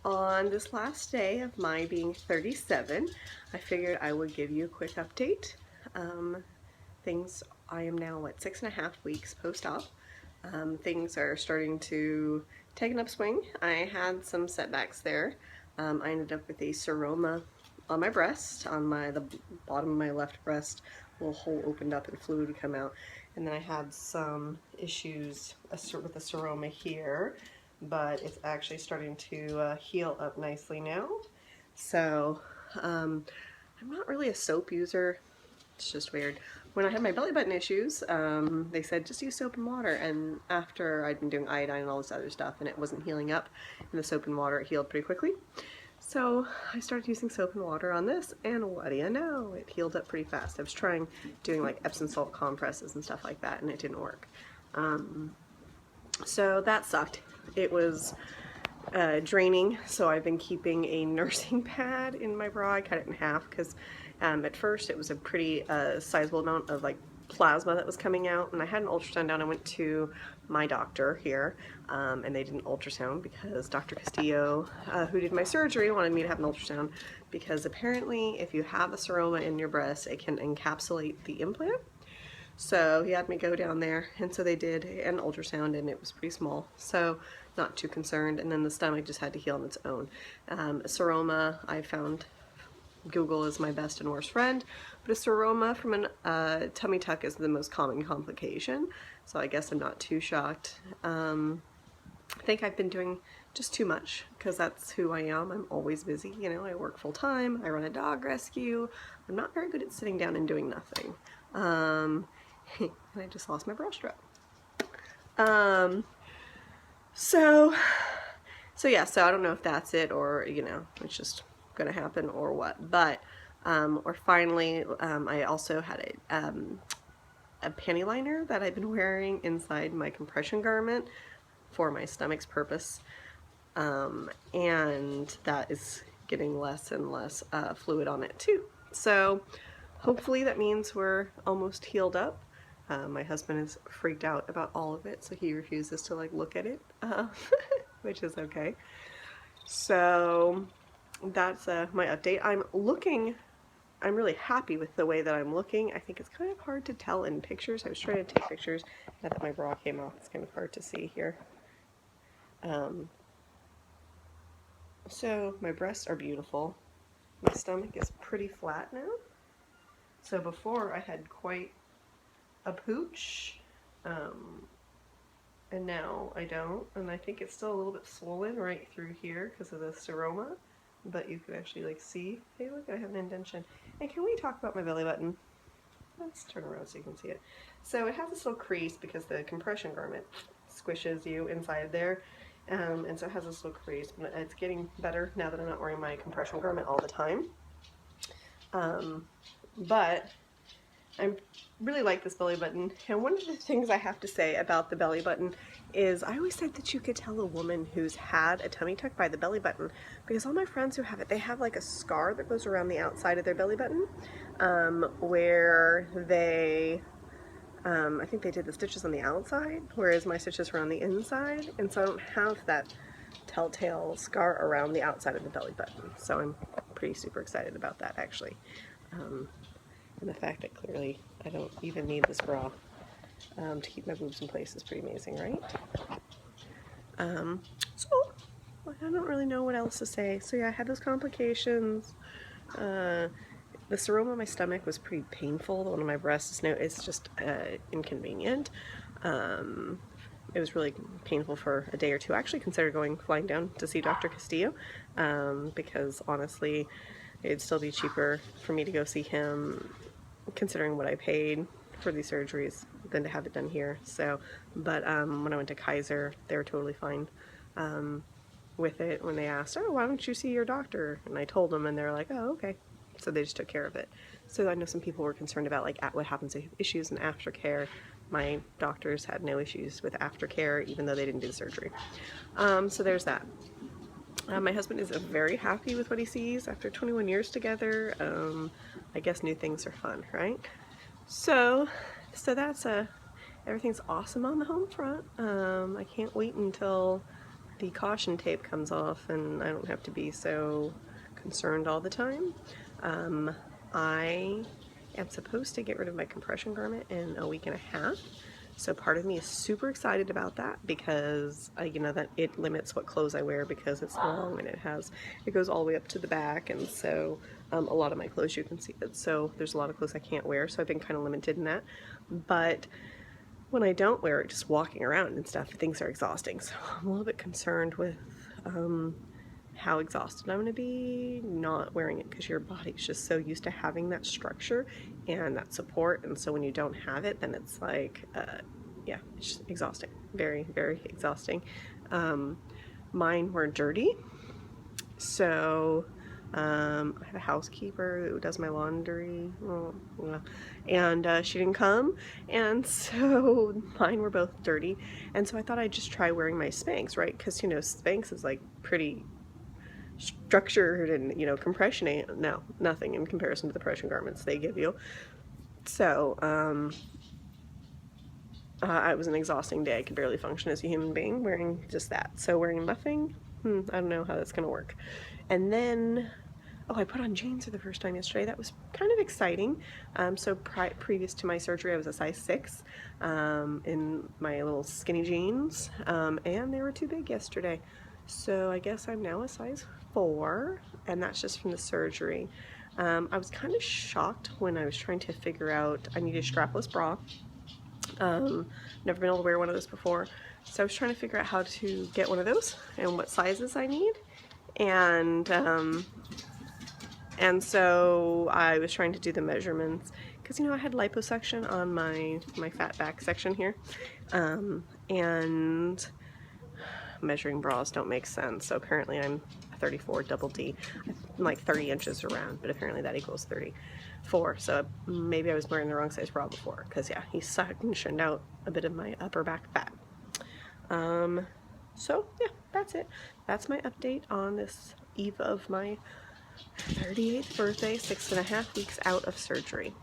On this last day of my being 37, I figured I would give you a quick update. Um, I am now, 6.5 weeks post-op. Things are starting to take an upswing. I had some setbacks there. I ended up with a seroma on my breast, on the bottom of my left breast. A little hole opened up and fluid would come out. And then I had some issues with the seroma here, but it's actually starting to heal up nicely now. So I'm not really a soap user. It's just weird. When I had my belly button issues, they said just use soap and water, and after I'd been doing iodine and all this other stuff and it wasn't healing up in the soap and water, it healed pretty quickly. So I started using soap and water on this, and what do you know, it healed up pretty fast. I was trying doing like Epsom salt compresses and stuff like that, and it didn't work. So that sucked. It was draining, so I've been keeping a nursing pad in my bra. I cut it in half because at first it was a pretty sizable amount of like plasma that was coming out, and I had an ultrasound done. I went to my doctor here, and they did an ultrasound because Dr. Castillo, who did my surgery, wanted me to have an ultrasound because apparently if you have a seroma in your breast, it can encapsulate the implant. So he had me go down there, and so they did an ultrasound, and it was pretty small, so not too concerned. And then the stomach just had to heal on its own. Seroma, I found Google is my best and worst friend, but a seroma from a tummy tuck is the most common complication, so I guess I'm not too shocked. I think I've been doing just too much because that's who I am. I'm always busy, you know. I work full time, I run a dog rescue. I'm not very good at sitting down and doing nothing. And I just lost my bra strap. So I don't know if that's it, or, you know, it's just gonna happen or what, but or finally I also had a panty liner that I've been wearing inside my compression garment for my stomach's purpose, and that is getting less and less fluid on it too. So hopefully that means we're almost healed up. My husband is freaked out about all of it, so he refuses to like look at it, which is okay. So that's my update. I'm really happy with the way that I'm looking. I think it's kind of hard to tell in pictures. I was trying to take pictures. Now that my bra came off, it's kind of hard to see here. So my breasts are beautiful. My stomach is pretty flat now. So before I had quite a pooch, and now I don't, and I think it's still a little bit swollen right through here because of the seroma, but you can actually like see, hey look, I have an indentation. And can we talk about my belly button? Let's turn around so you can see it. So it has this little crease because the compression garment squishes you inside there, and so it has this little crease, but it's getting better now that I'm not wearing my compression garment all the time. But I really like this belly button, and one of the things I have to say about the belly button is I always said that you could tell a woman who's had a tummy tuck by the belly button, because all my friends who have it, they have like a scar that goes around the outside of their belly button, where they, I think they did the stitches on the outside, whereas my stitches were on the inside, and so I don't have that telltale scar around the outside of the belly button. So I'm pretty super excited about that, actually. And the fact that clearly I don't even need this bra to keep my boobs in place is pretty amazing, right? So I don't really know what else to say. So yeah, I had those complications. The seroma on my stomach was pretty painful. The one on my breast is just inconvenient. It was really painful for a day or two. I actually considered flying down to see Dr. Castillo, because honestly, it'd still be cheaper for me to go see him, considering what I paid for these surgeries, than to have it done here. So, but when I went to Kaiser, they were totally fine with it. When they asked, oh, why don't you see your doctor? And I told them, and they're like, oh, okay. So they just took care of it. So I know some people were concerned about like what happens if issues in aftercare. My doctors had no issues with aftercare, even though they didn't do the surgery. So there's that. My husband is very happy with what he sees after 21 years together. I guess new things are fun, right? So that's everything's awesome on the home front. I can't wait until the caution tape comes off and I don't have to be so concerned all the time. I am supposed to get rid of my compression garment in a week and a half. So part of me is super excited about that because you know that it limits what clothes I wear because it's long and it goes all the way up to the back, and so a lot of my clothes you can see it. So there's a lot of clothes I can't wear, so I've been kind of limited in that. But when I don't wear it, just walking around and stuff, things are exhausting. So I'm a little bit concerned with how exhausted I'm going to be not wearing it, because your body's just so used to having that structure and that support, and so when you don't have it, then it's like yeah, it's just exhausting. Very, very exhausting. Mine were dirty, so I have a housekeeper who does my laundry, and she didn't come, and so mine were both dirty, and so I thought I'd just try wearing my Spanx, right? Because, you know, Spanx is like pretty structured, and, you know, compression ain't nothing in comparison to the compression garments they give you. So it was an exhausting day. I could barely function as a human being wearing just that. So wearing nothing, I don't know how that's gonna work. And then, oh, I put on jeans for the first time yesterday. That was kind of exciting. So previous to my surgery, I was a size 6 in my little skinny jeans, and they were too big yesterday. So I guess I'm now a size 4, and that's just from the surgery. I was kind of shocked when I was trying to figure out, I need a strapless bra. Never been able to wear one of those before, so I was trying to figure out how to get one of those and what sizes I need, and so I was trying to do the measurements, because, you know, I had liposuction on my fat back section here, and measuring bras don't make sense. So apparently I'm 34 double D. I'm like 30 inches around, but apparently that equals 34. So maybe I was wearing the wrong size bra before, because yeah, he suctioned out a bit of my upper back fat. So yeah, that's it. That's my update on this eve of my 38th birthday, 6.5 weeks out of surgery.